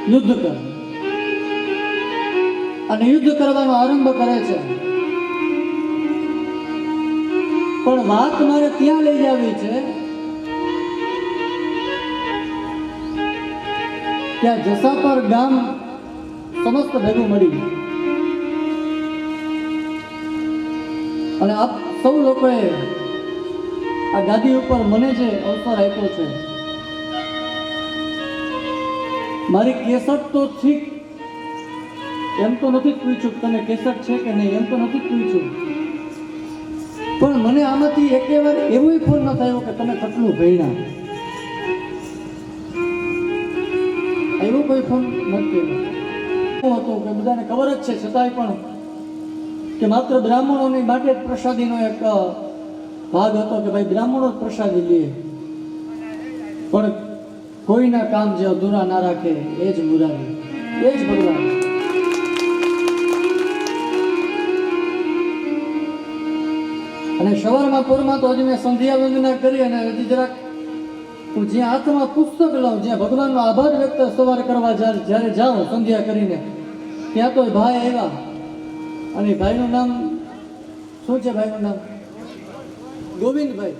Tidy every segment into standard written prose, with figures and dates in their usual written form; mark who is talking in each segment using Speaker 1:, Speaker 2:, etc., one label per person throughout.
Speaker 1: યુદ્ધ કર, અને યુદ્ધ કરવાનો આરંભ કરે છે. પણ વાત મારે ત્યાં લઈ આવી છે ત્યાં જસાપર ગામ સમસ્ત ભેગું મળી અને આપ સૌ લોકોએ આ ગાદી ઉપર મને જે અવસર આપ્યો છે, મારી કેસટ તો ઠીક, એમ તો નથી પૂછ્યું તને કેસટ છે કે નહીં, એમ તો નથી પૂછ્યું, પણ મને આમાંથી એકેવાર એવો ફોન ન થયો કે તમે કેટલું ભણ્યા, એવો કોઈ ફોન નથી હતો કે બધાને ખબર જ છે છતાંય પણ કે માત્ર બ્રાહ્મણોની માટે જ પ્રસાદીનો એક ભાગ હતો કે ભાઈ બ્રાહ્મણો જ પ્રસાદી લે, પણ કોઈના કામ જે અધૂરા ના રાખે એ જ મુરારી, એ જ ભગવાન. અને સવારમાં પૂરમાં તો હજી મેં સંધ્યા વંદના કરી અને હજી જરાક હું જ્યાં હાથમાં પુસ્તક લઉં, જ્યાં ભગવાનનો આભાર વ્યક્ત સવારે કરવા જ્યારે જાઉં સંધ્યા કરીને, ત્યાં તો ભાઈ આવ્યા. અને ભાઈનું નામ શું છે? ભાઈનું નામ ગોવિંદભાઈ,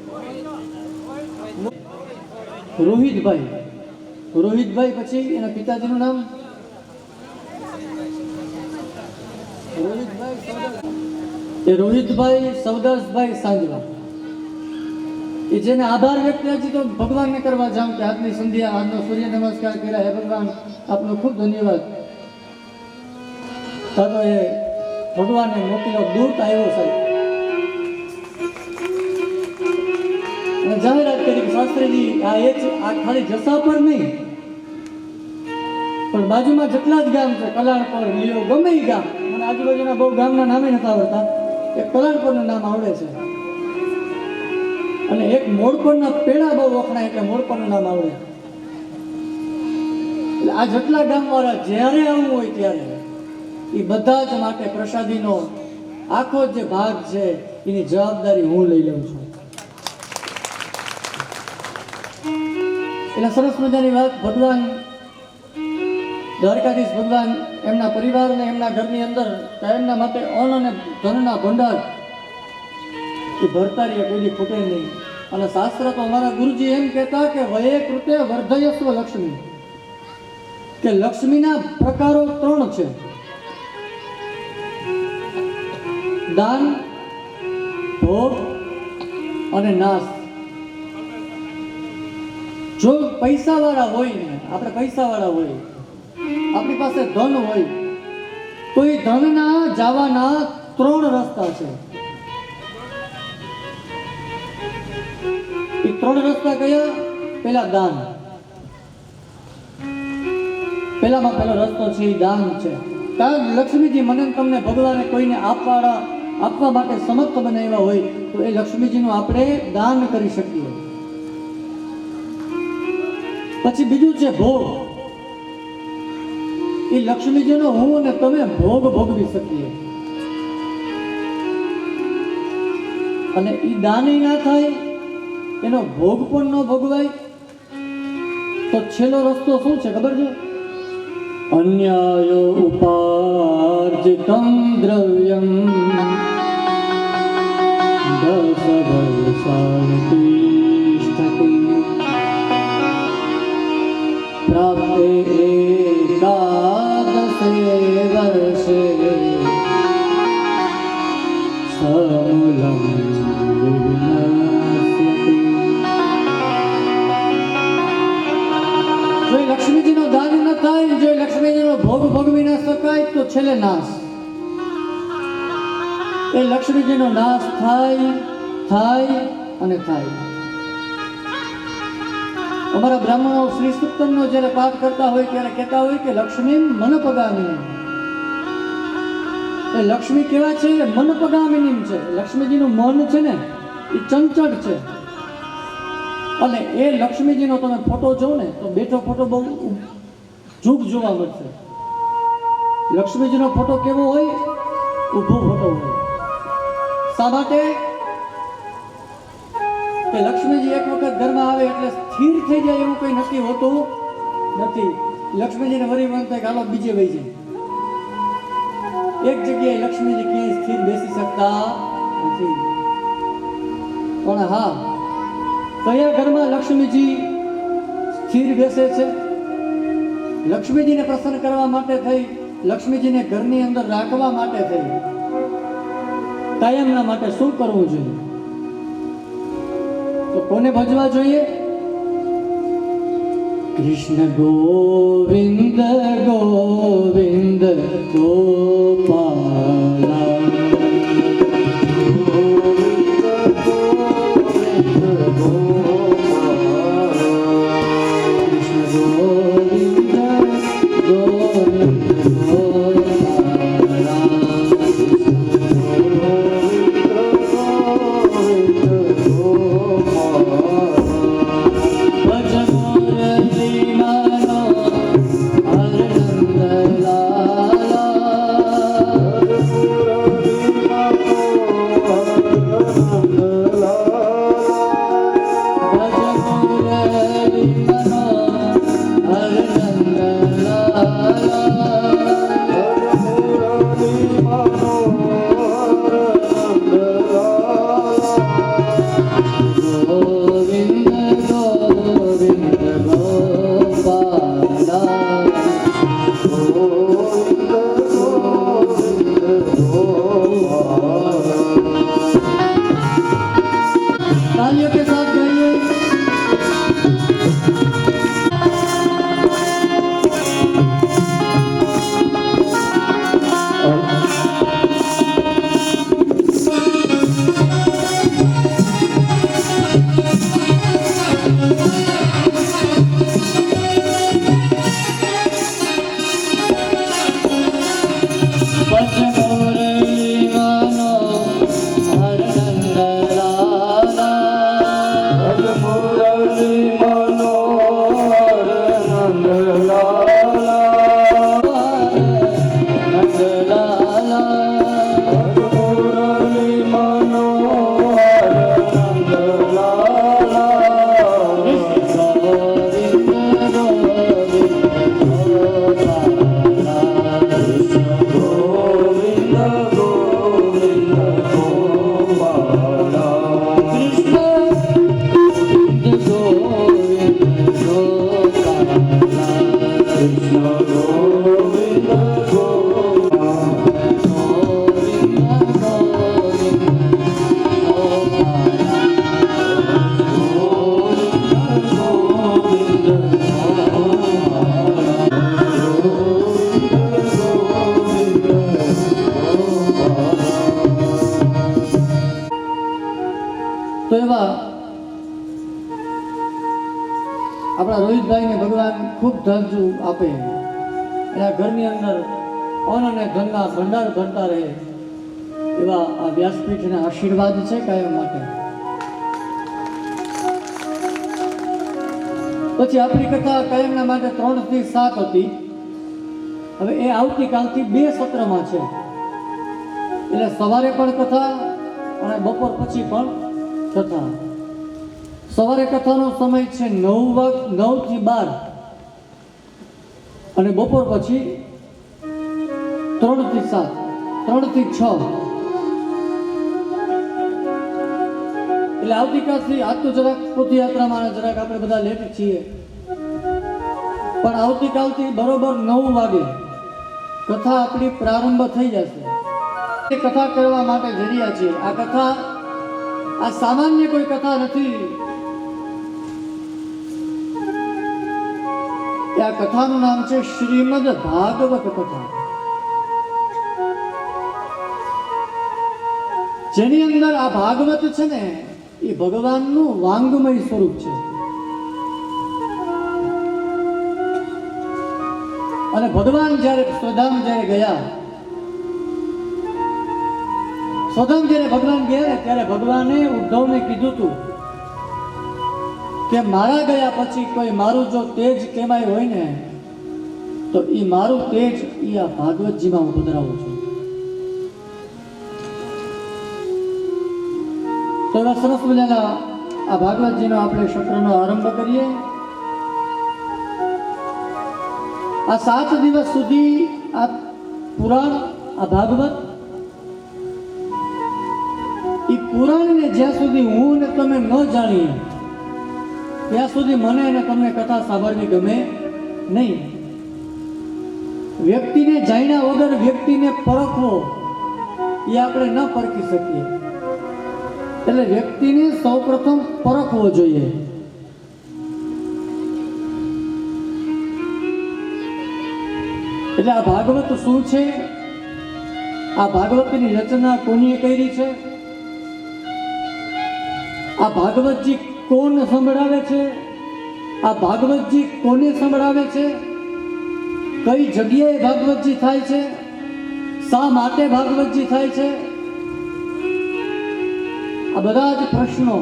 Speaker 1: રોહિતભાઈ. રોહિતભાઈ પછી એના પિતાજીનું નામ રોહિતભાઈ સૌદાસભાઈ સાંજવા. એ જેને આભાર વ્યક્ત હજી તો ભગવાનને કરવા જાઉં કે આજની સંધ્યા, આજનો સૂર્ય નમસ્કાર કર્યા, હે ભગવાન આપનો ખૂબ ધન્યવાદ. તો એ ભગવાને મોકલ્યો દૂત આવ્યો સાહેબ અને જાહેરાત કરી કે શાસ્ત્રીજી આ ખાલી જસાપર નહીં પણ બાજુમાં જેટલા જ ગામ છે, કલાણપર, લીઓ, ગમે એ ગામ, મને આજુબાજુના બહુ ગામના નામે નથી આવડતા, એક કલાણપરનું નામ આવડે છે અને એક મોડપરના પેડા બહુ વખણાય એટલે મોડપરનું નામ આવડે. એટલે આ જેટલા ગામવાળા જ્યારે આવવું હોય ત્યારે એ બધા જ માટે પ્રસાદીનો આખો જે ભાગ છે એની જવાબદારી હું લઈ લઉં છું. એટલે સરસ મજાની વાત. ભગવાન દ્વારકાધીશ ભગવાન એમના પરિવાર અને એમના ઘરની અંદર કાયમના માટે અન્ન અને ધનના ભંડાર એ ભરતા રહીએ, કોઈ ખૂટે નહીં. અને શાસ્ત્ર તો અમારા ગુરુજી એમ કહેતા કે વયે કૃતે વર્ધયસ્વ લક્ષ્મી, કે લક્ષ્મીના પ્રકારો 3 છે: દાન, ભોગ અને નાશ. જો પૈસાવાળા હોય ને, આપણે પૈસાવાળા હોય, આપણી પાસે ધન હોય, તો એ ધનના જવાના 3 રસ્તા છે. એ 3 રસ્તા કયા? પેલા દાન. પેલામાં પેલો રસ્તો છે એ દાન છે. કારણ લક્ષ્મીજી મને તમને ભગવાને કોઈને આપવા માટે સમર્થ બનાવ્યા હોય તો એ લક્ષ્મીજીનું આપણે દાન કરી શકીએ. પછી બીજું છે ભોગ. એ લક્ષ્મીજીનો હું અને તમે ભોગ ભોગવી શકીએ. અને એ દાન ના થાય, એનો ભોગ પણ ન ભોગવાય, તો છેલ્લો રસ્તો શું છે ખબર છે? અન્યાયો ઉપાર્જિતમ દ્રવ્યમ દસ વર્ષાણિ તિષ્ઠતિ પ્રાપ્તે એકાદશે વર્ષે સમૂલં વિનાશ્યતિ. જો લક્ષ્મીજીનો દાન ન થાય, જો લક્ષ્મીજીનો ભોગ ભોગવી ન શકાય તો છેલ્લે નાશ. એ લક્ષ્મીજીનો નાશ થાય અને થાય. અમારા બ્રાહ્મણો શ્રી સૂક્તમનો જ્યારે પાઠ કરતા હોય ત્યારે કહેતા હોય કે લક્ષ્મી મનપગામિની. એ લક્ષ્મી કેવા છે? મનપગામિની છે. લક્ષ્મીજીનું મન છે ને એ ચંચળ છે. અને એ લક્ષ્મીજીનો તમે ફોટો જોવો ને તો બેઠો ફોટો બહુ જુગ જોવા મળશે. લક્ષ્મીજીનો ફોટો કેવો હોય? ઊભો ફોટો હોય. શા માટે? કે લક્ષ્મીજી એક વખત ઘરમાં આવે એટલે સ્થિર થઈ જાય એવું કંઈ નક્કી હોતું નથી. લક્ષ્મીજીને વરી મન થાય કે હાલો બીજે વહી જાય. એક જગ્યાએ લક્ષ્મીજી ક્યાંય સ્થિર બેસી શકતા નથી. પણ હા, કયા ઘરમાં લક્ષ્મીજી સ્થિર બેસે છે? લક્ષ્મીજીને પ્રસન્ન કરવા માટે થઈ, લક્ષ્મીજીને ઘરની અંદર રાખવા માટે થઈ, કાયમના માટે શું કરવું જોઈએ? તો કોને ભજવા જોઈએ? કૃષ્ણ ગોવિંદ ગોવિંદ ગોપાલા, तालियों के साथ गाइए. તો એવા આપણા રોહિતભાઈને ભગવાન ખૂબ ધન આપે, એના ઘરની અંદર અન્ન અને ધનના ભંડાર ભરતા રહે, એવા આ વ્યાસપીઠના આશીર્વાદ છે કાયમ માટે. પછી આપણી કથા કાયમના માટે 3 થી 7 હતી. હવે એ આવતીકાલથી 2 સત્રમાં છે, એટલે સવારે પણ કથા અને બપોર પછી પણ કથા. સવારે કથાનો સમય છે 9 થી 12 અને બપોર પછી 3 થી 7, 3 થી 6. એટલે આવતીકાલથી આજ તો જરાક પદયાત્રામાં જરાક આપણે બધા લેટ છીએ, પણ આવતીકાલથી બરોબર 9 વાગે કથા આપણી પ્રારંભ થઈ જશે. એ કથા કરવા માટે જઈ રહ્યા છીએ. આ કથા આ સામાન્ય કોઈ કથા નથી. આ કથાનું નામ છે શ્રીમદ ભાગવત કથા, જેની અંદર આ ભાગવત છે ને એ ભગવાનનું વાંગમય સ્વરૂપ છે. અને ભગવાન જ્યારે સ્વધામ જ્યારે ગયા, સ્વધામ જ્યારે ભગવાન ગયા ને ત્યારે ભગવાને ઉદ્ધવને કીધું હતું કે મારા ગયા પછી કોઈ મારું જો તેજ કેમાય હોય ને તો એ મારું તેજ એ આ ભાગવતજીમાં હું પધરાવું છું. તો એવા સરસ મજાના આ ભાગવતજીનો આપણે સત્રનો આરંભ કરીએ. આ 7 દિવસ સુધી આ પુરાણ, આ ભાગવત, એ પુરાણને જ્યાં સુધી હું ને તમે ન જાણીએ ત્યાં સુધી મને અને તમને કથા સાંભળવી ગમે નહીં. વ્યક્તિને જાણ્યા વગર વ્યક્તિને પરખવો એ આપણે ન પરખી શકીએ. એટલે વ્યક્તિને સૌપ્રથમ પરખવો જોઈએ. એટલે આ ભાગવત શું છે, આ ભાગવતની રચના કોની કરી છે, આ ભાગવતજી કોણ સંભળાવે છે, આ ભાગવતજી કોને સંભળાવે છે, કઈ જગ્યાએ ભાગવતજી થાય છે, શા માટે ભાગવતજી થાય છે, આ બધા જ પ્રશ્નો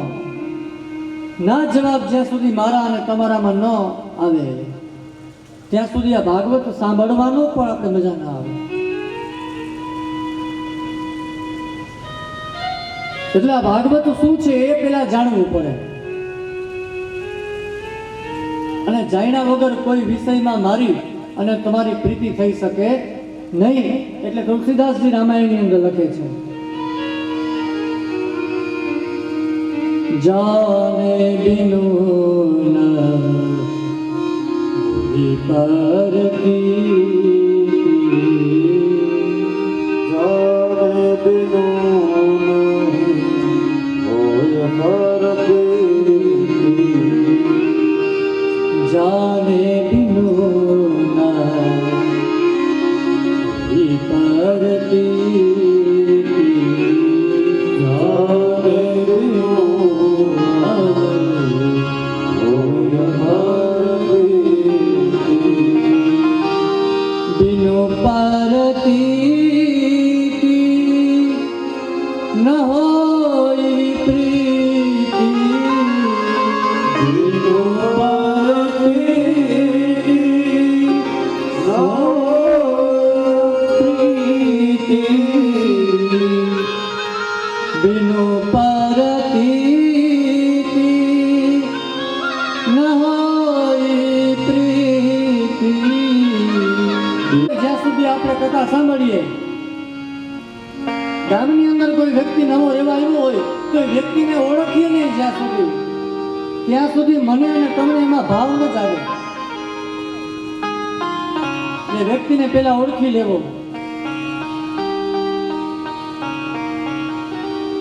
Speaker 1: ના જવાબ જ્યાં સુધી મારા અને તમારામાં ન આવે ત્યાં સુધી આ ભાગવત સાંભળવાનો પણ આપણે મજા ના આવે. એટલે આ ભાગવત શું છે એ પેલા જાણવું પડે. અને જાણ્યા વગર કોઈ વિષયમાં મારી અને તમારી પ્રીતિ થઈ શકે નહીં. એટલે તુલસીદાસજી રામાયણની અંદર લખે છે, જાને બિનુ ન પરતી,
Speaker 2: જાને બિનુ હોય પરતી,
Speaker 1: જાને બિનુ ન પરતી,
Speaker 2: જાને બિનુ હોય
Speaker 1: બિનુ પરતી ન હોય પ્રીતિ,
Speaker 2: બિનુ પરતી ન
Speaker 1: પ્રીતિ, બિનુ પરતી ન હોય પ્રીતિ. જ્યાં સુધી આપણે કથા સાંભળીએ, ગામની અંદર કોઈ વ્યક્તિ નવો રહેવા આવ્યો હોય તો એ વ્યક્તિને ઓળખીએ નહીં જ્યાં સુધી, ત્યાં સુધી મને અને તમને એમાં ભાવ ન જાગે. એ વ્યક્તિને પહેલા ઓળખી લેવો.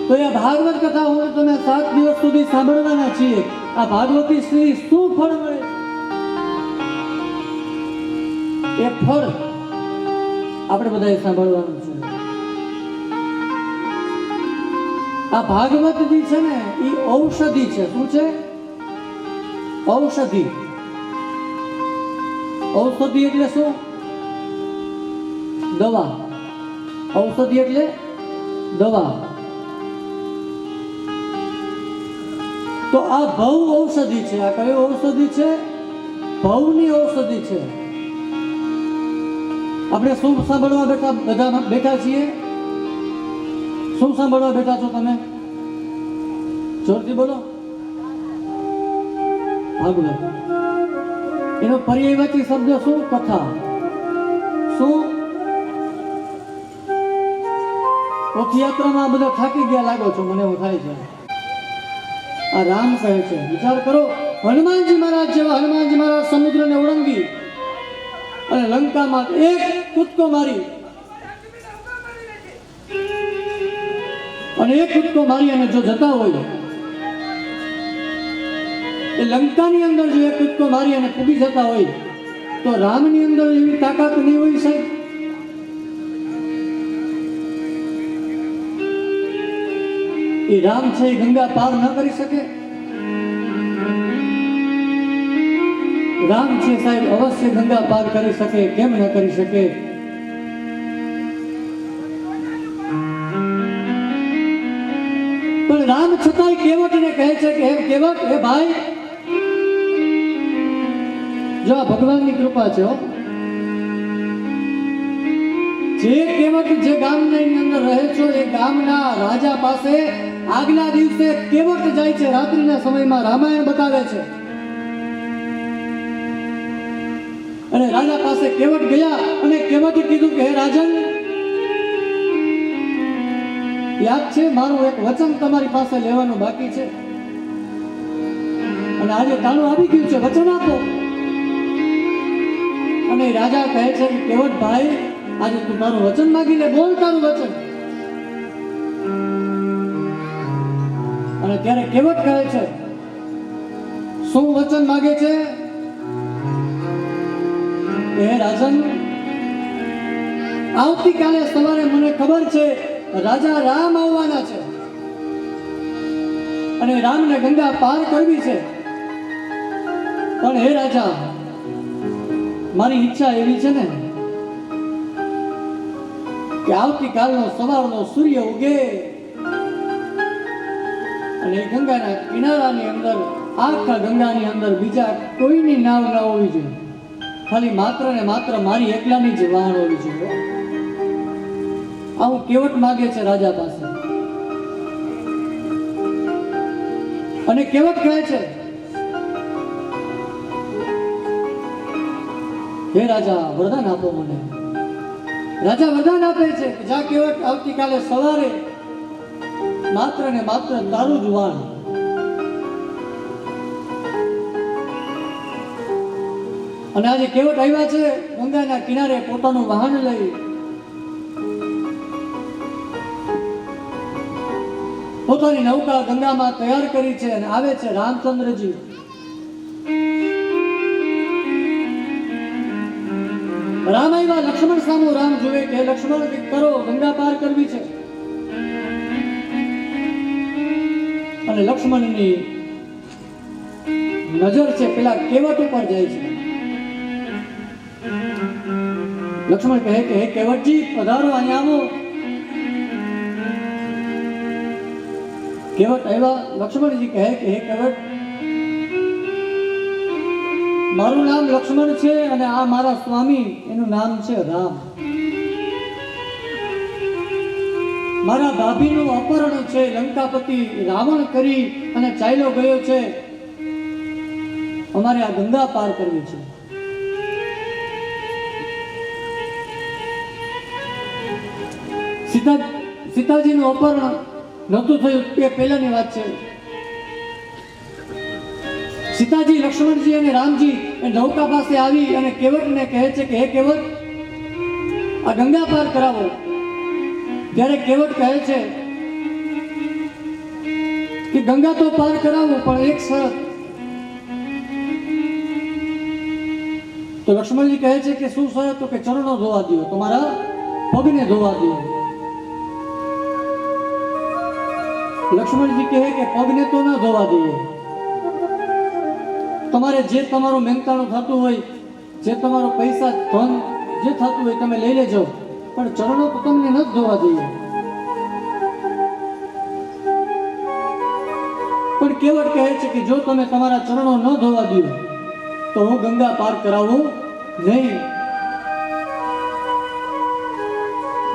Speaker 1: તો એ ભાગવત કથા હું તમે 7 દિવસ સુધી સાંભળવાના છીએ. આ ભાગવતી શ્રી શું ફળ મળે છે એ ફળ આપણે બધાએ સાંભળવાનું છે. આ ભાગવતજી છે ને એ ઔષધિ છે. શું છે? ઔષધિ. ઔષધિ એટલે શું? દવા. ઔષધિ એટલે દવા. તો આ ભવ ઔષધિ છે. આ કઈ ઔષધિ છે? ભવની ઔષધિ છે. આપણે શું સાંભળવા બધા બેઠા છીએ? શું સાંભળવા બેઠા છો તમે? જોરથી બોલો. ભાગવત. એનો પર્યાયવાચી શબ્દ શું? કથા. શું? રથયાત્રામાં બધા થાકી ગયા લાગો છો, મને એવું થાય છે. આ રામ કહે છે, વિચાર કરો, હનુમાનજી મહારાજ જેવા હનુમાનજી મહારાજ સમુદ્રને ઓળંગી અને લંકામાં એક કૂદકો મારી અને એક કૂદકો મારી અને જો જતા હોય એ લંકાની અંદર જો એક કૂદકો મારી અને પૂગી જતા હોય તો રામની અંદર એવી તાકાત નહીં હોય સાહેબ? એ રામ છે એ ગંગા પાર ન કરી શકે? રામ છે સાહેબ અવશ્ય ગંગા પાર કરી શકે. કેમ ન કરી શકે? પણ રામ છતાંય કેવટને કહે છે કે હે કેવટ, હે ભાઈ, જો આ ભગવાનની કૃપા છે. જે કેવટ જે ગામની અંદર રહે છો એ ગામના રાજા પાસે આગલા દિવસે કેવટ જાય છે, રાત્રિના સમયમાં રામાયણ બતાવે છે. અને રાજા પાસે કેવટ ગયા અને કેવટે કીધું કે હે રાજન, યાદ છે મારું એક વચન તમારી પાસે લેવાનું બાકી છે અને આજે ટાણું આવી ગયું છે, વચન આપો. અને રાજા કહે છે કે કેવટ ભાઈ, આજે તું તારું વચન માગી લે, બોલ તારું વચન. અને ત્યારે કેવટ કહે છે, શું વચન માગે છે? હે રાજન, આવતીકાલે સવારે મને ખબર છે રાજા રામ આવવાના છે અને રામને ગંગા પાર કરવી છે. પણ હે રાજા, મારી ઈચ્છા એવી છે ને કે આવતીકાલનો સવારનો સૂર્ય ઉગે અને એ ગંગાના કિનારાની અંદર, આખા ગંગાની અંદર બીજા કોઈની નાવ ના હોવી જોઈએ, ખાલી માત્ર ને માત્ર મારી એકલાની જ વહાણ હોવી જોઈએ. આવું કેવટ માગે છે રાજા પાસે. અને કેવટ કહે છે, હે રાજા, વરદાન આપો મને. રાજા વરદાન આપે છે કે જા કેવટ, આવતીકાલે સવારે માત્ર ને માત્ર તારું જ વહાણ. અને આજે કેવટ આવ્યા છે ગંગાના કિનારે પોતાનું વાહન લઈ, પોતાની નૌકા ગંગામાં તૈયાર કરી છે અને આવે છે રામચંદ્રજી. રામ આવ્યા, લક્ષ્મણ સામુ રામ જોવે કે લક્ષ્મણ કંઈક કરો, ગંગા પાર કરવી છે. અને લક્ષ્મણની નજર છે પેલા કેવટ ઉપર જાય છે. લક્ષ્મણ કહે કે હે કેવટજી, પધારો, અહીંયા આવો. કેવટ આવ્યા. લક્ષ્મણજી કહે કે હે કેવટ, મારું નામ લક્ષ્મણ છે અને આ મારા સ્વામી, એનું નામ છે રામ. મારા ભાભીનું અપહરણ છે, લંકાપતિ રાવણ કરી અને ચાલ્યો ગયો છે. અમારે આ ગંગા પાર કરવી છે. સીતાજીનું અપહરણ નહોતું થયું એ પહેલાની વાત છે. સીતાજી, લક્ષ્મણજી અને રામજી એ નૌકા પાસે આવી અને કેવટને કહે છે કે હે કેવટ, આ ગંગા પાર કરાવો. ત્યારે કેવટ કહે છે કે ગંગા તો પાર કરાવું, પણ એક શરત. તો લક્ષ્મણજી કહે છે કે શું શરત? તો કે ચરણો ધોવા દો, તમારા પગને ધોવા દો. લક્ષ્મણજી કહે કે પગને તો ન ધોવા દઈએ, તમારે જે તમારું મહેનતાણું થતું હોય, જે તમારો પૈસા ધન જે થતું હોય તમે લઈ લેજો, પણ ચરણો તો તમને ન જ ધોવા દઈએ. પણ કેવટ કહે છે કે જો તમે તમારા ચરણો ન ધોવા દો તો હું ગંગા પાર કરાવું નહીં.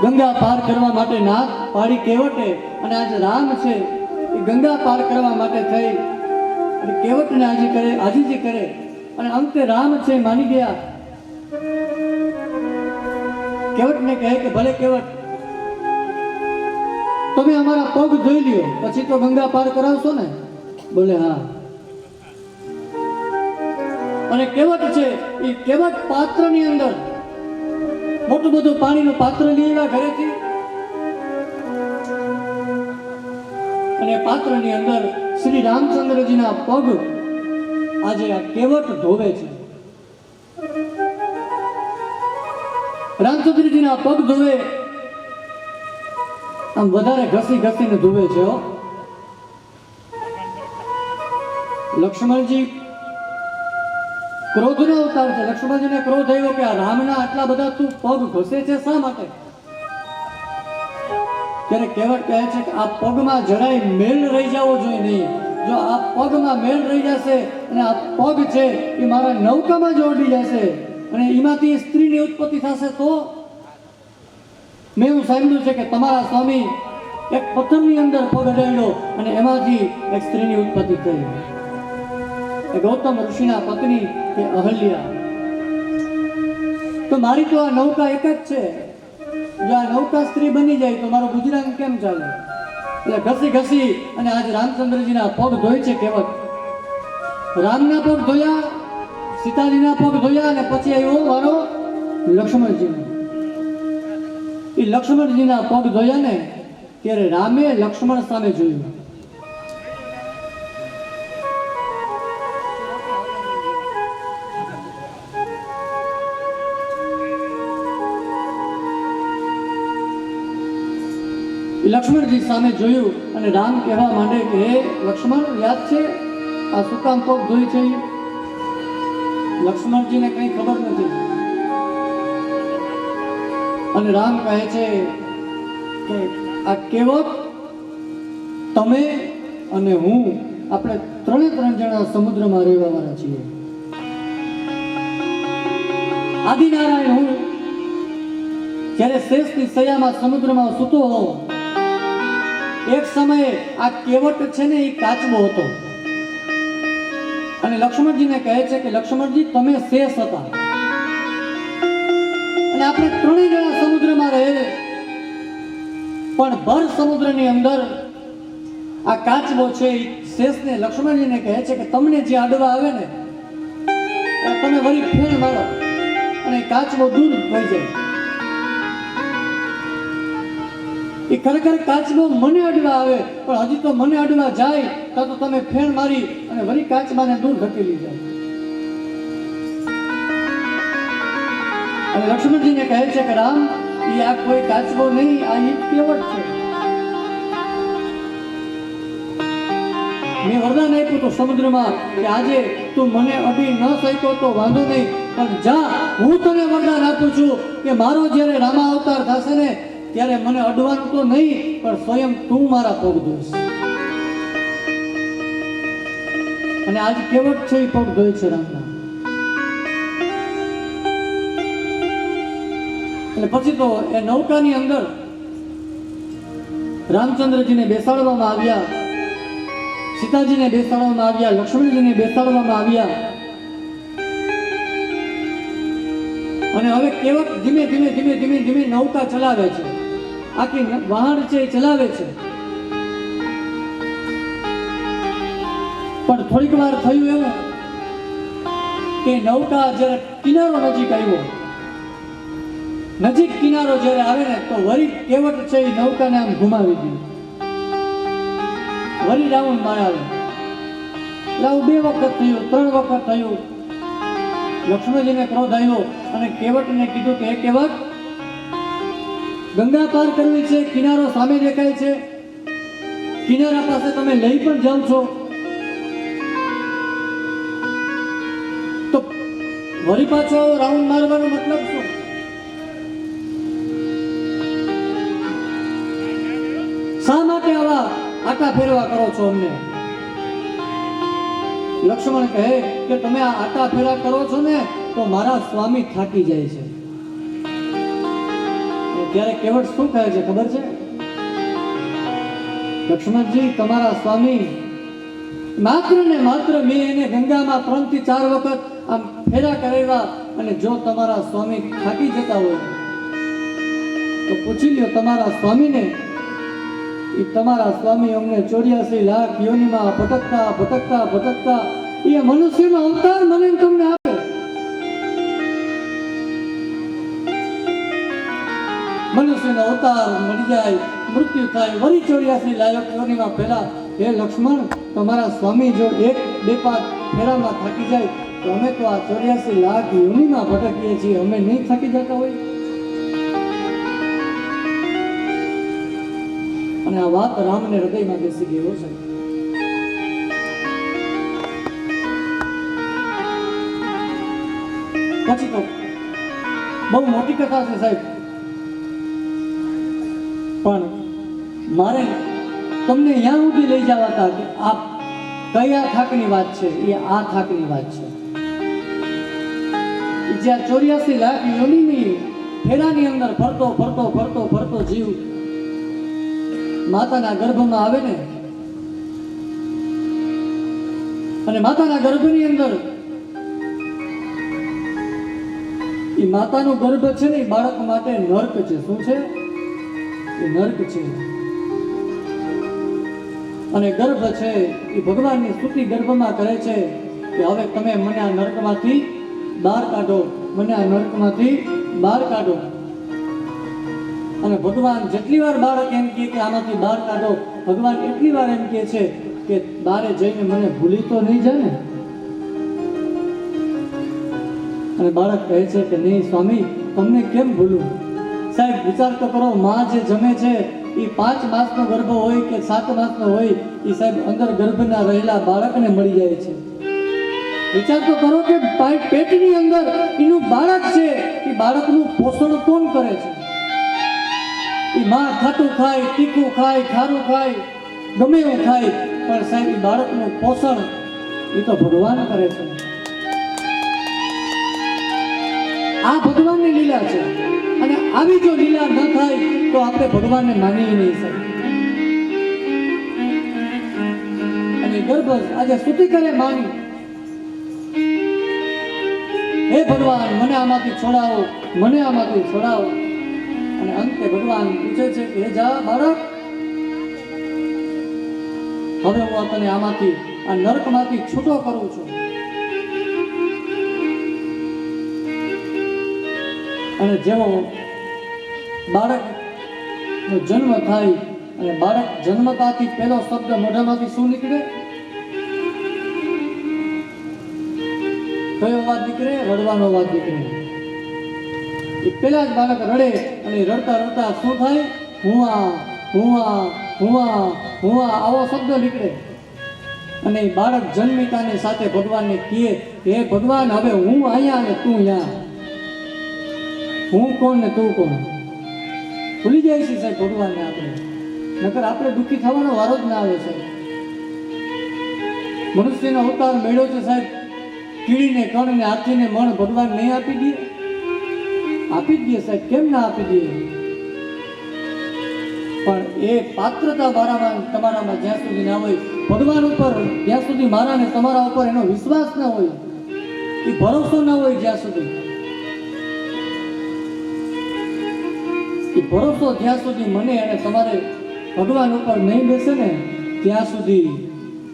Speaker 1: ગંગા પાર કરવા માટે ના પાડી કેવટે. અને આજે રામ છે એ ગંગા પાર કરવા માટે થઈ અને કેવટને આજીજી કરે અને અંતે રામ છે માની ગયા. કેવટને કહે કે ભલે કેવટ, તમે અમારા પગ ધોઈ લ્યો, પછી તો ગંગા પાર કરાવશો ને? બોલે હા. અને કેવટ છે એ કેવટ પાત્રની અંદર મોટું બધું પાણીનું પાત્ર લઈ આવ્યા ઘરેથી અને પાત્રની અંદર શ્રી રામચંદ્રજીના પગ આજે આ કેવટ ધોવે છે. રામચંદ્રજીના પગ ધોવે, આમ વધારે ઘસી ઘસીને ધોવે છે. લક્ષ્મણજી ક્રોધનો અવતાર છે. લક્ષ્મણજીને ક્રોધ આવ્યો કે આ રામના આટલા બધા તું પગ ઘસે છે શા માટે? ત્યારે કેવટ કહે છે કે આ પગમાં જરાય મેલ રહી જવો જોઈએ નહીં. જો આ પગમાં મેલ રહી જશે અને આ પગ છે એ મારા નૌકામાં જ ઓરડી જશે અને એમાંથી સ્ત્રીની ઉત્પત્તિ થશે, તો મેં એવું સાંભળ્યું છે કે તમારા સ્વામી એક પથ્થરની અંદર પગ અડાડ્યો અને એમાંથી એક સ્ત્રીની ઉત્પત્તિ થઈ. ગૌતમ ઋષિના પત્ની એ અહલ્યા. તો મારી તો આ નૌકા એક જ છે, જો આ નૌકા સ્ત્રી બની જાય તો મારું ગુજરાન કેમ ચાલે? એટલે ઘસી ઘસી અને આજે રામચંદ્રજીના પગ ધોય છે કહેવત. રામના પગ ધોયા, સીતાજીના પગ ધોયા અને પછી આવ્યો વારો લક્ષ્મણજીનો. એ લક્ષ્મણજીના પગ ધોયા ને ત્યારે રામે લક્ષ્મણ સામે જોયું. લક્ષ્મણજી સામે જોયું અને રામ કહેવા માંડે કે હે લક્ષ્મણ, યાદ છે આ શું કામ પગ ધોઈ છે? લક્ષ્મણજીને કંઈ ખબર નથી અને રામ કહે છે કે આ કહેવત તમે અને હું આપણે ત્રણ જણા સમુદ્રમાં રહેવાવાળા છીએ. આદિનારાયણ હું જ્યારે શેષની સયામાં સમુદ્રમાં સૂતો હોઉં, એક સમયે આ કેવટ છે ને એ કાચબો હતો અને લક્ષ્મણજીને કહે છે કે લક્ષ્મણજી તમે શેષ હતા અને આપણે ત્રણેય જણા સમુદ્રમાં રહે, પણ ભર સમુદ્રની અંદર આ કાચબો છે એ શેષને લક્ષ્મણજીને કહે છે કે તમને જે અડવા આવે ને તમે વળી ફેણ મારો અને કાચબો દૂર થઈ જાય. એ ખરેખર કાચબો મને અડવા આવે પણ હજી તો મને અડવા જાય તો તમે ફેણ મારી અને વળી કાચબાને દૂર ધકેલી જાય. અને લક્ષ્મણજીને કહે છે કે રામ, એ આ કોઈ કાચબો નહીં, આ એક કેવટ છે. મેં વરદાન આપ્યું તો સમુદ્રમાં કે આજે તું મને અડી ન શક્યો તો વાંધો નહીં, પણ જા, હું તને વરદાન આપું છું કે મારો જ્યારે રામા અવતાર થશે ને ત્યારે મને અડવાનું તો નહીં પણ સ્વયં તું મારા પગ ધોઈશ. અને આજ કેવટ છે એ પગ ધોય છે રામના. એટલે પછી તો એ નૌકાની અંદર રામચંદ્રજીને બેસાડવામાં આવ્યા, સીતાજીને બેસાડવામાં આવ્યા, લક્ષ્મણજીને બેસાડવામાં આવ્યા અને હવે કેવટ ધીમે ધીમે ધીમે ધીમે ધીમે નૌકા ચલાવે છે, આખી વહાણ છે એ ચલાવે છે. પણ થોડીક વાર થયું એવું કે નૌકા જ્યારે કિનારો નજીક આવ્યો, નજીક કિનારો જ્યારે આવે ને તો વળી કેવટ છે એ નૌકાને આમ ઘુમાવી દીધી, વળી રાઉન્ડ મારાવે. લાવ 2 વખત થયું, 3 વખત થયું. લક્ષ્મણજીને ક્રોધ આવ્યો અને કેવટને કીધું કે હે કેવટ, ગંગા પાર કરવી છે, કિનારો સામે દેખાય છે, કિનારા પાસે તમે લઈ પણ જાઓ છો તો વળી પાછો રાઉન્ડ મારવાનો મતલબ શું? શા માટે આવા આટા ફેરવા કરો છો અમને? લક્ષ્મણ કહે કે તમે આ આટા ફેરા કરો છો ને તો મારા સ્વામી થાકી જાય છે. ત્યારે કેવટ શું કહે છે ખબર છે? લક્ષ્મણજી, તમારા સ્વામી માત્ર ને માત્ર મેં એને ગંગામાં 3 થી 4 વખત આમ ફેરા કરાવ્યા અને જો તમારા સ્વામી થાકી જતા હોય તો પૂછી લ્યો તમારા સ્વામીને. એ તમારા સ્વામી અમને 84 લાખ યોનિમાં ભટકતા ભટકતા ભટકતા એ મનુષ્યનો અવતાર મને તમને આપે. મનુષ્યનો અવતાર મળી જાય, મૃત્યુ થાય, વળી 84 લાખ યોનિમાં ફેરા. હે લક્ષ્મણ, તમારા સ્વામી જો 1-2 ફેરામાં થાકી જાય તો અમે તો આ 84 લાખ યોનિમાં ભટકીએ છીએ, અમે નહીં થાકી જતા હોય? અને આ વાત રામને હૃદયમાં બેસી ગઈ છે. પછી તો બહુ મોટી કથા છે સાહેબ, પણ મારે તમને અહીંયા સુધી લઈ જવા હતા કે આ કયા થાકની વાત છે? એ આ થાકની વાત છે. જ્યાં 84 લાખ યોનિની ફેરાની અંદર ફરતો ફરતો ફરતો ફરતો જીવ માતાના ગર્ભમાં આવે ને, અને માતાના ગર્ભની અંદર એ એ માતાનો ગર્ભ છે ને એ બાળક માટે નર્ક છે. શું છે? એ નર્ક છે. અને ગર્ભ છે એ ભગવાનની સ્તુતિ ગર્ભમાં કરે છે કે હવે તમે મને આ નર્કમાંથી બહાર કાઢો, મને આ નર્કમાંથી બહાર કાઢો. અને ભગવાન જેટલી વાર બાળક એમ કહે કે આમાંથી બહાર કાઢો, ભગવાન એટલી વાર એમ કહે છે કે બારે જઈને મને ભૂલી તો નહીં જાય ને. અને બાળક કહે છે કે નહીં સ્વામી, તમને કેમ ભૂલું? સાહેબ વિચાર તો કરો, માં જે જમે છે એ 5 માસનો ગર્ભ હોય કે 7 માસનો હોય, એ સાહેબ અંદર ગર્ભના રહેલા બાળકને મળી જાય છે. વિચાર તો કરો કે પેટની અંદર એનું બાળક છે, એ બાળકનું પોષણ કોણ કરે છે? એ માં ખાટું ખાય, તીખું ખાય, ખારું ખાય, ગમે એવું ખાય, પણ સાહેબ એ બાળકનું પોષણ એ તો ભગવાન કરે છે. આ ભગવાનની લીલા છે. અને આવી જો લીલા ન થાય તો આપણે ભગવાનને માનીએ નહીં સાહેબ. અને ગર્ભ આજે સ્તુતિ કરે માની, હે ભગવાન મને આમાંથી છોડાવો, મને આમાંથી છોડાવો. અને અંતે ભગવાન પૂછે છે કે હે જા બાળક, હવે હું તને આમાંથી આ નર્કમાંથી છૂટો કરું છું. અને જેવો બાળકનો જન્મ થાય અને બાળક જન્મતાથી પહેલો શબ્દ મોઢામાંથી શું નીકળે? કયો અવાજ નીકળે? રડવાનો અવાજ નીકળે. એ પહેલા જ બાળક રડે અને રડતા રડતા શું થાય? હુઆ હુઆ હુઆ હુઆ આવો શબ્દ નીકળે. અને એ બાળક જન્મિતાની સાથે ભગવાનને કહે કે હે ભગવાન, હવે હું અહીંયા અને તું અહીંયા. હું કોણ ને તું કોણ? ભૂલી જાય છે સાહેબ ભગવાનને આપણે. નકર આપણે દુઃખી થવાનો વારો જ ના આવે સાહેબ. મનુષ્યનો અવતાર મેળ્યો છે સાહેબ, કીડીને કણ ને હાથીને મણ ભગવાન નહીં આપી દે? આપી જ દે સાહેબ, કેમ ના આપી દે? પણ એ પાત્રતા મારામાં તમારામાં જ્યાં સુધી ના હોય, ભગવાન ઉપર જ્યાં સુધી મારા ને તમારા ઉપર એનો વિશ્વાસ ના હોય, એ ભરોસો ના હોય, જ્યાં સુધી એ ભરોસો જ્યાં સુધી મને અને તમારે ભગવાન ઉપર નહીં બેસે ને ત્યાં સુધી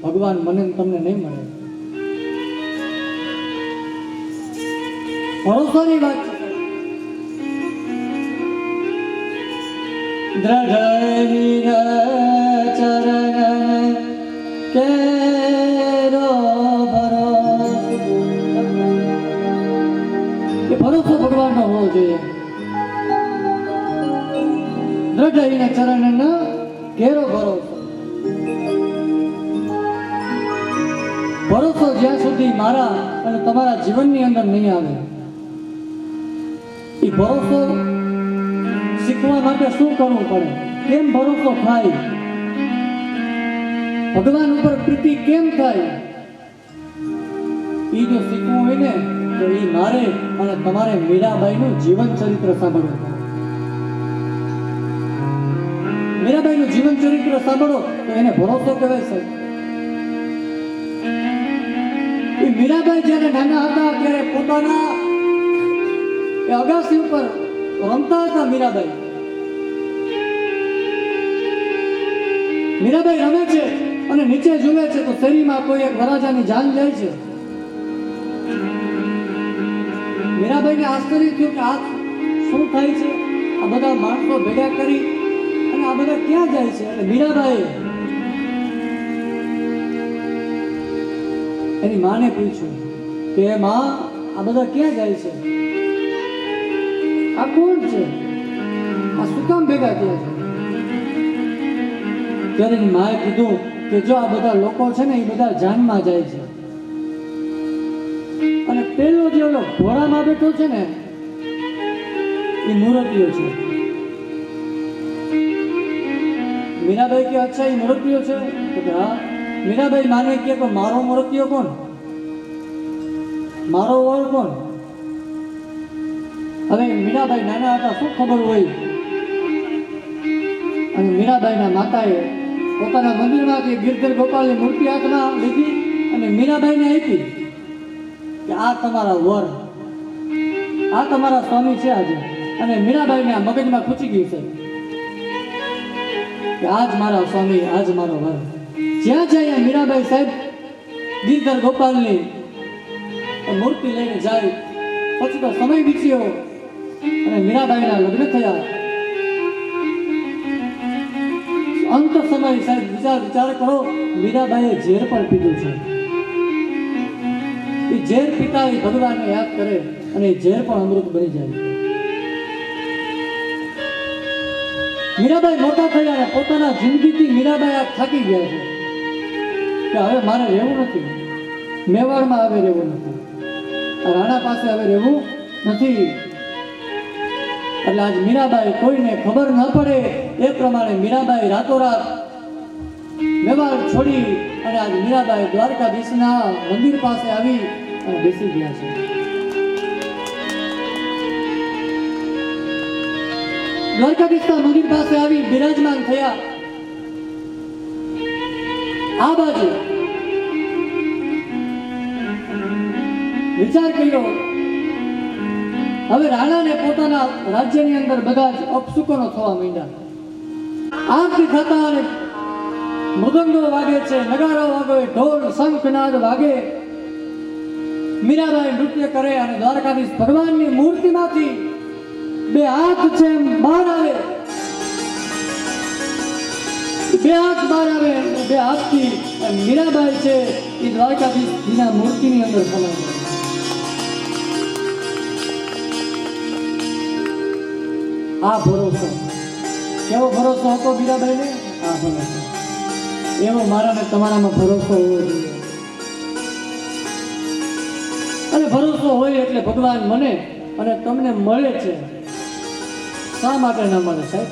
Speaker 1: ભગવાન મને તમને નહીં મળે. ભરોસાની વાત છે. દ્રઢ ચરણ કેરો ભરોસો, એ ભરોસો ભગવાનનો હોવો જોઈએ. દ્રઢ ચરણ કેરો ભરોસો. ભરોસો જ્યાં સુધી મારા અને તમારા જીવનની અંદર નહીં આવે, એ ભરોસો શીખવા માટે શું કરવું પડે? કેમ ભરોસો થાય? ભગવાન ઉપર પ્રીતિ કેમ થાય? એ જો શીખવું હોય ને તો એ મારે અને તમારે મીરાબાઈનું જીવન ચરિત્ર સાંભળવું. મીરાબાઈનું જીવન ચરિત્ર સાંભળો તો એને ભરોસો કહેવાય સાહેબ. એ મીરાબાઈ જ્યારે નાના હતા ત્યારે પોતાના એ અગાસી ઉપર રમતા હતા. મીરાબાઈ રમે છે અને નીચે જુએ છે તો શેરીમાં કોઈ એક વરાજાની જાન જાય છે. મીરાબાઈને આશ્ચર્ય થયું કે આ શું થાય છે? આ બધા માણસો ભેગા કરી અને આ બધા ક્યાં જાય છે? એટલે મીરાબાઈ એની માને પૂછ્યું કે માં, આ બધા ક્યાં જાય છે? આ કોણ છે? આ શું કામ ભેગા થયા છે? ત્યારે એની માએ કીધું કે જો આ બધા લોકો છે ને એ બધા જાનમાં જાય છે. અને પેલો જે ઓલો ઘોડામાં બેઠો છે ને એ મૂર્તિઓ છે. મીરાબાઈ કે અચ્છા એ મૂર્તિઓ છે? તો કે હા. મીરાબાઈ માને કે મારો મૂર્તિઓ કોણ? મારો વર કોણ? હવે મીરાબાઈ નાના હતા, શું ખબર હોય? અને મીરાબાઈના માતાએ પોતાના મંદિરમાંથી ગિરધર ગોપાલની મૂર્તિ હાથમાં લીધી અને મીરાબાઈને આપી કે આ તમારા વર. આ તમારા સ્વામી છે આજે. અને મીરાબાઈને આ મગજમાં ખૂચી ગયું છે કે આજ મારા સ્વામી, આજ મારો વર. જ્યાં જ્યાં મીરાબાઈ સાહેબ ગિરધર ગોપાલની મૂર્તિ લઈને જાય, પછી તો સમય વીત્યો અને મીરાબાઈના લગ્ન થયા. અંત સમય સાહેબ વિચાર કરો, મીરાબાઈએ ઝેર પણ પીધું છે. એ ઝેર પીતા એ ભગવાનને યાદ કરે અને એ ઝેર પણ અમૃત બની જાય. મીરાબાઈ મોટા થયા અને પોતાના જિંદગીથી મીરાબાઈ આ થાકી ગયા છે કે હવે મારે રહેવું નથી, મેવાડમાં હવે રહેવું નથી, આ રાણા પાસે હવે રહેવું નથી. એટલે આજ મીરાબાઈ કોઈને ખબર ન પડે એ પ્રમાણે મીરાબાઈ રાતોરાત મેવાડ છોડી અને આજ મીરાબાઈ દ્વારકાધીશના મંદિર પાસે આવી અને બેસી ગયા છે. દ્વારકાધીશના મંદિર પાસે આવી બિરાજમાન થયા. આ બાજુ વિચાર કર્યો, હવે રાણાને પોતાના રાજ્યની અંદર બધા જ અપશુકનો થવા માંડ્યા. આરતી થતા અને મૃદંગો વાગે છે, નગારા વાગે, ઢોલ શંખનાદ વાગે, મીરાબાઈ નૃત્ય કરે અને દ્વારકાધીશ ભગવાનની મૂર્તિમાંથી બે હાથ છે એમ બહાર આવે. બે હાથ બહાર આવે, બે હાથથી મીરાબાઈ છે એ દ્વારકાધીશના મૂર્તિની અંદર સમાય જાય. આ ભરોસો, કેવો ભરોસો હતો મીરાબાઈને? આ ભરોસો, એવો મારા ને તમારામાં ભરોસો હોવો જોઈએ. અને ભરોસો હોય એટલે ભગવાન મને અને તમને મળે છે. શા માટે ન મળે સાહેબ?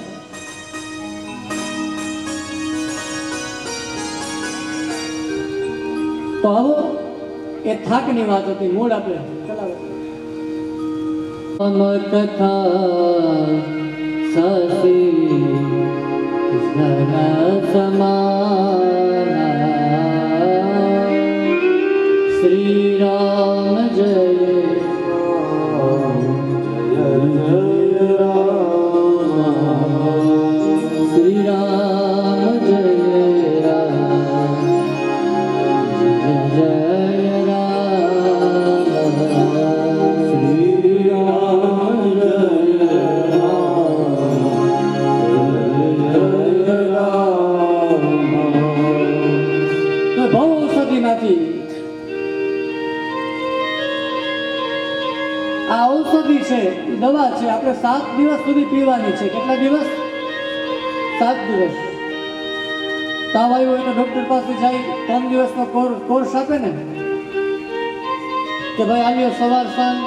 Speaker 1: તો આવો એ થાકની વાત હતી. મૂળ આપણે ચલાવો. કથા સસી સમાના શ્રી રામ જય
Speaker 2: જય જય રામ,
Speaker 1: શ્રી રામ જય રામ, જય જય રામ,
Speaker 2: શ્રી રામ જય રામ.
Speaker 1: બહુ ઔષધિમાંથી આ ઔષધિ છે, એ દવા છે. આપણે 7 દિવસ સુધી પીવાની છે. કેટલા દિવસ? 7 દિવસ. તાવ આવ્યો હોય તો ડોક્ટર પાસે જાય, 3 દિવસનો કોર્સ આપે ને કે ભાઈ આવ્યો સવાર સાંજ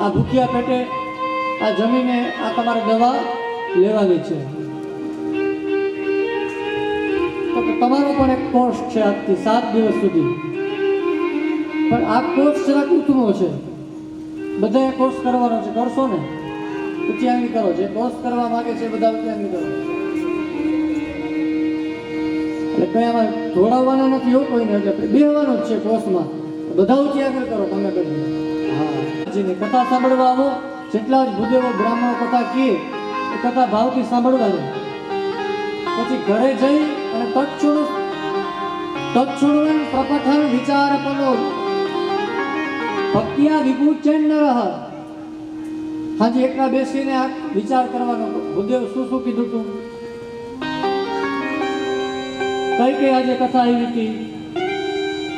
Speaker 1: આ ભૂખ્યા પેટે આ જમીને આ તમારે દવા લેવાની છે. તો તમારો પણ એક કોર્સ છે આજથી 7 દિવસ સુધી. પણ આ કોર્સ જરાક ઉતમો છે. બધાએ કોર્સ કરવાનો છે. કરશો ને? ઉચ્ચાંગી કરો. જે કોર્સ કરવા માંગે છે બધા ઉચ્ચાંગી કરો. એટલે કઈ આમાં જોડાવવાના નથી એવું કોઈને. એટલે બેહવાનું જ છે કોર્સમાં. બધા ઉચ્ચાંગી કરો. તમે કરી હા જેની કથા સાંભળવા આવો, જેટલા જ ભૂદેવો બ્રાહ્મણો કથા કહે એ કથા ભાવથી સાંભળવાની. પછી ઘરે જઈ અને તત્ક્ષુણું પ્રપઠન વિચારપનો ભક્તિયા વિભૂચન ન રહ. હાજી એકલા બેસીને આ વિચાર કરવાનો. ભૂદેવ શું શું કીધું તું, કઈ કઈ આજે કથા આવી હતી,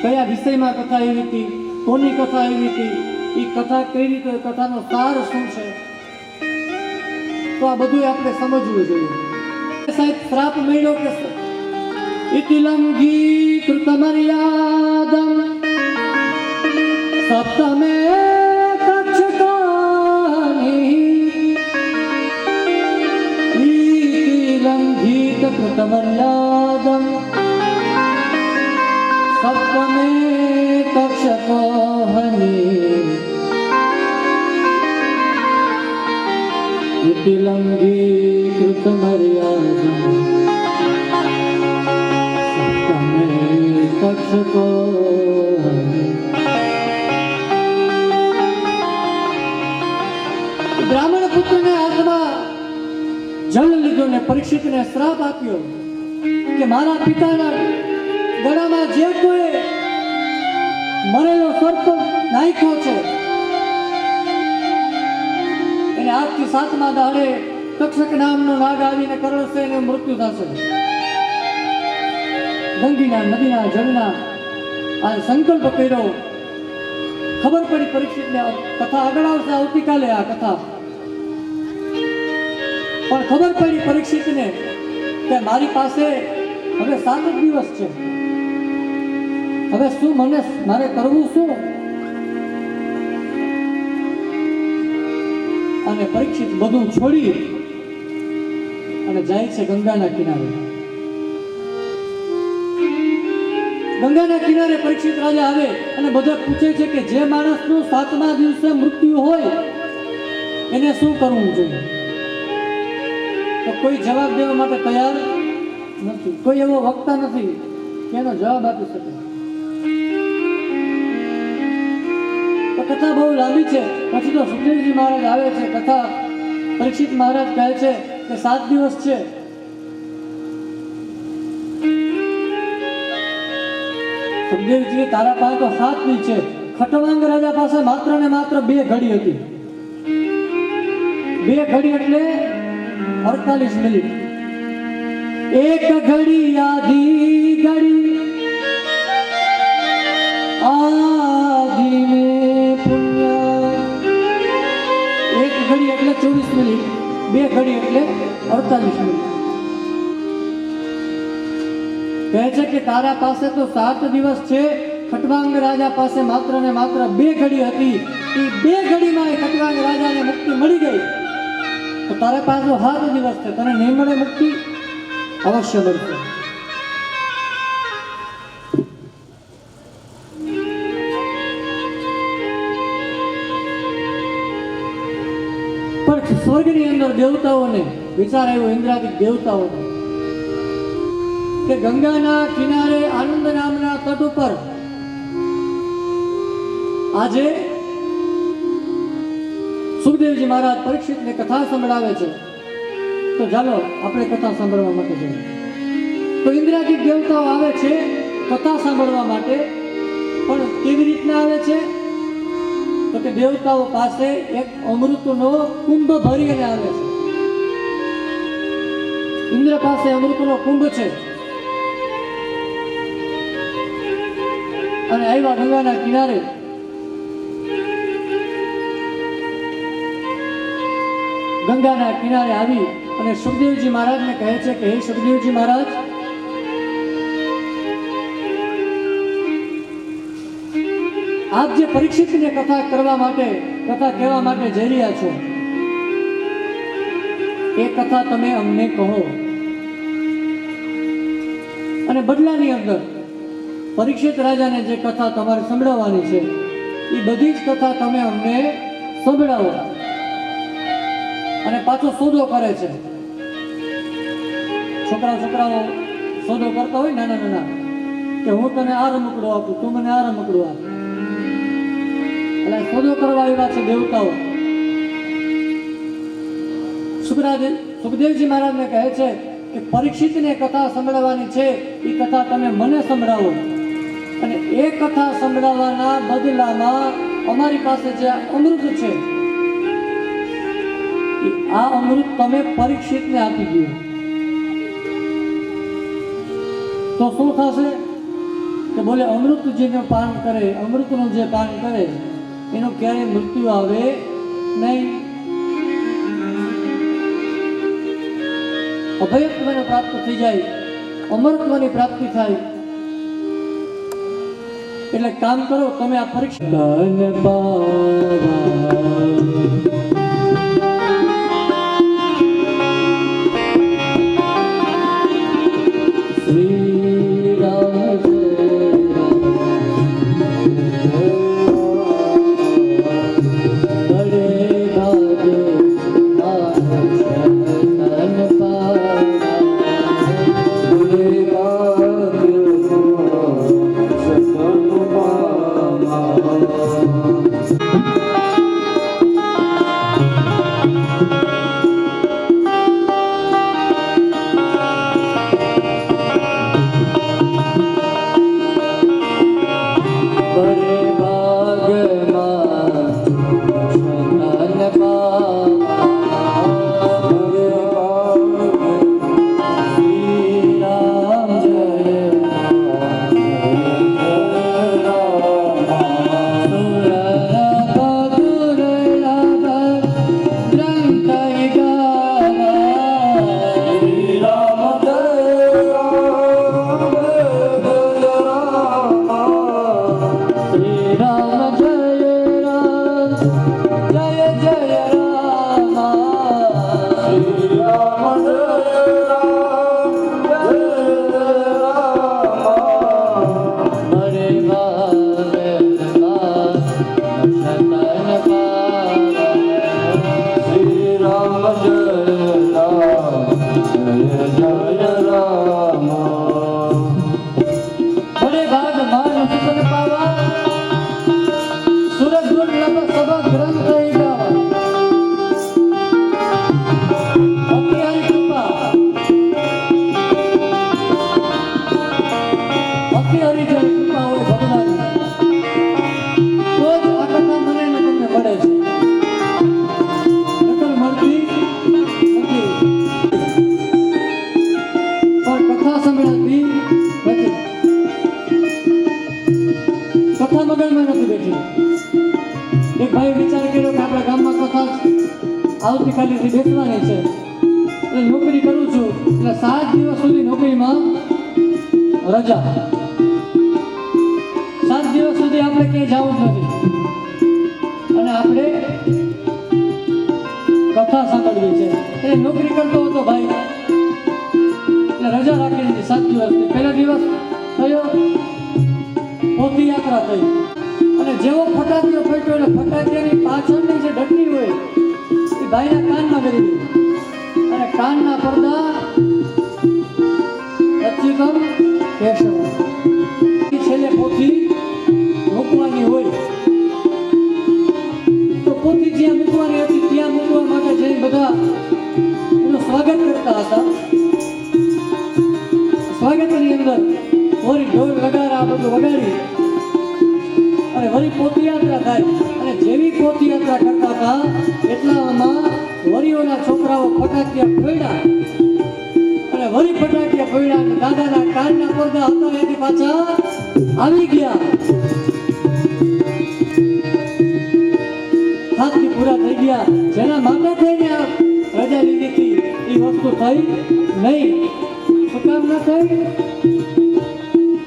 Speaker 1: કયા વિષયમાં કથા આવી હતી, કોની કથા આવી હતી, એ કથા કઈ રીતે, કથાનો સાર શું છે, તો આ બધું આપણે સમજવું જોઈએ. સાહેબ શ્રાપ મળ્યો કે ઇતિલંઘી કૃતમર્યાદમ સપ્તમે તક્ષકાની ઇતિલંઘિત કૃતમર્યાદમ સપ્તમે તક્ષકોહની ઇતિલંઘી કૃતમર્યાદમ સપ્તમે તક્ષકોહની. બ્રાહ્મણ પુત્રને હાથમાં જળ લીધો ને પરીક્ષિતને શ્રાપ આપ્યો કે મારા પિતાના ગળામાં જે કોઈ મરેલો સર્પ નાખ્યો છે એને આજથી 7મા દાડે તક્ષક નામનો નાગ આવીને કરડશે અને મૃત્યુ થશે. ગંગીના નદીના જળના આ સંકલ્પ કર્યો. ખબર પડી પરીક્ષિતને કથા આગળ આવશે આવતીકાલે આ કથા. પણ ખબર પડી પરીક્ષિતને કે મારી પાસે હવે 7 જ દિવસ છે. હવે શું મારે કરવું શું? અને પરીક્ષિત બધું છોડી અને જાય છે ગંગાના કિનારે. ગંગાના કિનારે પરીક્ષિત રાજા આવે અને બધા પૂછે છે કે જે માણસનું 7મા દિવસે મૃત્યુ હોય એને શું કરવું જોઈએ? તો કોઈ જવાબ દેવા માટે તૈયાર નથી. કોઈ એવો વક્તા નથી કે એનો જવાબ આપી શકે. તો કથા બહુ લાંબી છે. પછી તો સુખદેવજી મહારાજ આવે છે. કથા પરીક્ષિત મહારાજ કહે છે કે 7 દિવસ છે. સુખદેવજી તારા પાસે તો 7 દી છે. ખટવાંગ રાજા પાસે માત્ર ને માત્ર 2 ઘડી હતી. 2 ઘડી એટલે 48 મિનિટ. એક ઘડી આધી ઘડી આધી में पुण्य. એક ઘડી એટલે 24 મિનિટ. 2 ઘડી એટલે 48 મિનિટ. કહે છે કે તારા પાસે તો 7 દિવસ છે. ખટવાંગ રાજા પાસે માત્ર ને માત્ર 2 ઘડી હતી. એ 2 ઘડીમાં એ ખટવાંગ રાજાને મુક્તિ મળી ગઈ. તો તારા પાસે 7 દિવસ છે. તને નહીં મળે મુક્તિ? અવશ્ય મળશે. પણ સ્વર્ગની અંદર દેવતાઓને વિચાર આવ્યો, ઇન્દ્રાદિક દેવતાઓને, કે ગંગાના કિનારે આનંદ નામના તટ ઉપર આજે સુખદેવજી મહારાજ પરીક્ષિતને કથા સંભળાવે છે. તો ચાલો આપણે કથા સાંભળવા માટે જઈએ. તો ઇન્દ્રાદિક દેવતાઓ આવે છે કથા સાંભળવા માટે. પણ કેવી રીતના આવે છે? તો કે દેવતાઓ પાસે એક અમૃતનો કુંભ ભરીને આવે છે. ઇન્દ્ર પાસે અમૃતનો કુંભ છે. અને આવ્યા ગંગાના કિનારે. ગંગાના કિનારે આવી અને સુખદેવજી મહારાજને કહે છે કે હે સુખદેવજી મહારાજ, આપ જે પરીક્ષિતને કથા કહેવા માટે જઈ રહ્યા છો એ કથા તમે અમને કહો. અને બદલાની અંદર પરીક્ષિત રાજાને જે કથા તમારે સંભળાવવાની છે એ બધી જ કથા તમે અમને સંભળાવો. અને પાછો સોદો કરે છે. છોકરાઓ સોદો કરતા હોય નાના કે હું તને આ રમકડું આપું, તું મને આ રમકડું આપ. એટલે સોદો કરવા આવ્યા છે દેવતાઓ. સુખદેવજી મહારાજને કહે છે કે પરીક્ષિતને કથા સંભળાવવાની છે એ કથા તમે મને સંભળાવો. અને એ કથા સંભળાવવાના બદલામાં અમારી પાસે જે અમૃત છે આ અમૃત તમે પરીક્ષિતને આપી દો. તો શું થશે? કે બોલે અમૃત જેનું પાન કરે, અમૃતનું જે પાન કરે એનું ક્યારેય મૃત્યુ આવે નહીં. અભયત્વને પ્રાપ્ત થઈ જાય, અમરત્વની પ્રાપ્તિ થાય. એટલે કામ કરો તમે આ પરીક્ષા આવતીકાલેથી બેસવાની છે એટલે નોકરી કરું છું એટલે 7 દિવસ સુધી નોકરીમાં રજા 7 દિવસ સુધી આપણે ક્યાંય જવું જ નથી અને આપણે કથા સાંભળવી છે એટલે નોકરી કરતો હતો ભાઈ એટલે રજા રાખી દીધી 7 દિવસની પહેલા દિવસ થયો પોથી યાત્રા થઈ અને જેવો ફટાકડો ફટ્યો એટલે ફટાકડાની પાછળની જે ડંડી હોય ભાઈના કાનમાં કરી દીધું અને કાનના પડદા અચ્યુતમ કેશવ છેલ્લે પોથી મૂકવાની હોય તો પોથી જ્યાં મૂકવાની હતી ત્યાં મૂકવા માટે જઈને બધા એનું સ્વાગત કરતા હતા. સ્વાગતની અંદર વળી ઢોલ વગારા આ બધું વગાડી અને વળી પોથયાત્રા થાય અને જેવી પોથયાત્રા કરતા હતા એટલામાં વરીઓના છોકરાઓ ફટાકિયા ફોડ્યા અને વળી ફટાકિયા ફોડ્યા અને દાદાના કાનના પડદા હતા એની પાછા આવી ગયા. હાથથી પૂરા થઈ ગયા. જેના માટે થઈને રજા લીધી હતી એ વસ્તુ થઈ નહીં. શું કામ ન થઈ?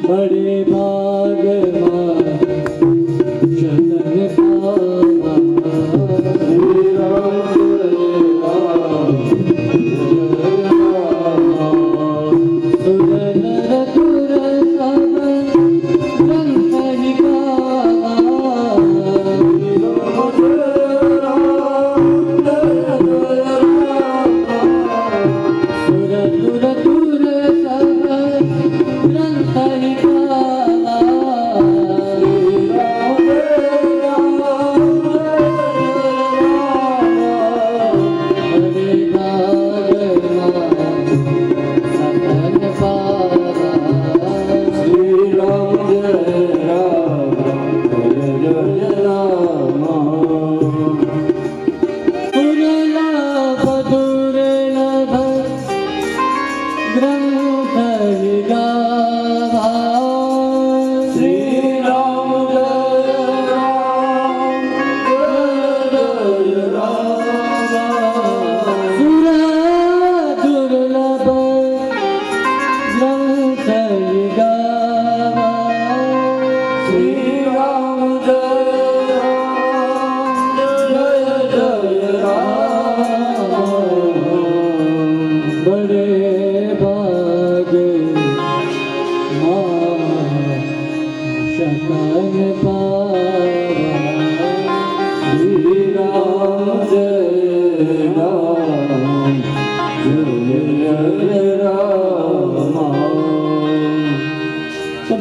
Speaker 1: બડે ભાગમાં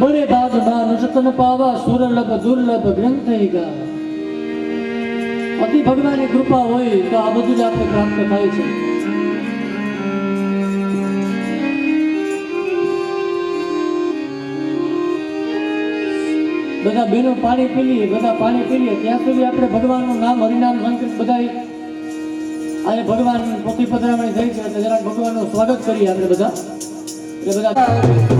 Speaker 1: बड़े भाग नशतन पावा सुरलभ दुर्लभ ग्रंथ अति भगवान की कृपा हो तो आ बधु ज आपने प्राप्त थाय छे. बधा बेनो पानी पी लीए, बधा पानी पी लीए, त्या सुधी आपणे भगवाननुं नाम हरिनाम संकीर्तन बधा આજે ભગવાન પોથી પધરામણી થઈ છે એટલે જરાક ભગવાનનું સ્વાગત કરીએ આપણે બધા એટલે બધા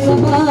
Speaker 1: સભા